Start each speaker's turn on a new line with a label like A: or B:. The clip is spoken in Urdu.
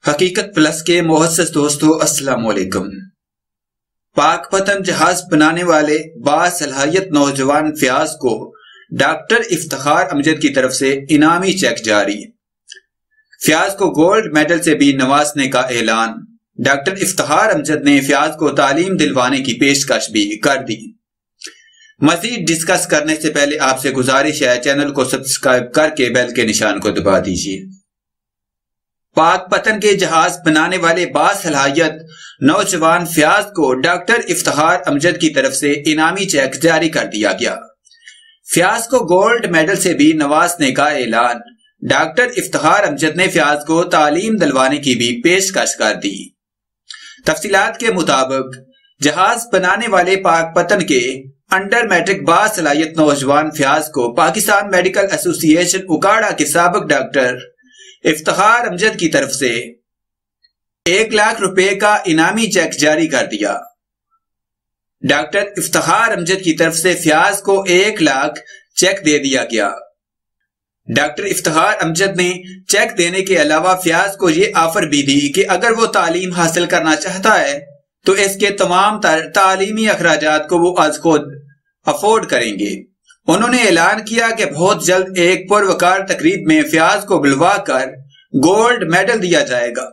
A: حقیقت پلس کے معزز دوستو السلام علیکم۔ پاک پتن جہاز بنانے والے باصلاحیت نوجوان فیاض کو ڈاکٹر افتخار امجد کی طرف سے انعامی چیک جاری۔ فیاض کو گولڈ میڈل سے بھی نوازنے کا اعلان۔ ڈاکٹر افتخار امجد نے فیاض کو تعلیم دلوانے کی پیشکش بھی کر دی۔ مزید ڈسکس کرنے سے پہلے آپ سے گزارش ہے چینل کو سبسکرائب کر کے بیل کے نشان کو دبا دیجیے۔ پاک پتن کے جہاز بنانے والے باصلاحیت نوجوان فیاض کو ڈاکٹر افتخار امجد کی طرف سے انعامی چیک جاری کر دیا گیا۔ فیاض کو گولڈ میڈل سے بھی نوازنے کا اعلان۔ ڈاکٹر افتخار امجد نے فیاض کو تعلیم دلوانے کی بھی پیشکش کر دی۔ تفصیلات کے مطابق جہاز بنانے والے پاک پتن کے انڈر میٹرک باصلاحیت نوجوان فیاض کو پاکستان میڈیکل ایسوسی ایشن اکاڑا کے سابق ڈاکٹر افتخار امجد کی طرف سے 1 لاکھ روپے کا انعامی چیک جاری کر دیا۔ ڈاکٹر افتخار امجد کی طرف سے فیاض کو 1 لاکھ چیک دے دیا گیا۔ ڈاکٹر افتخار امجد نے چیک دینے کے علاوہ فیاض کو یہ آفر بھی دی کہ اگر وہ تعلیم حاصل کرنا چاہتا ہے تو اس کے تمام تعلیمی اخراجات کو وہ از خود افورڈ کریں گے۔ انہوں نے اعلان کیا کہ بہت جلد ایک پروقار تقریب میں فیاض کو بلوا کر گولڈ میڈل دیا جائے گا۔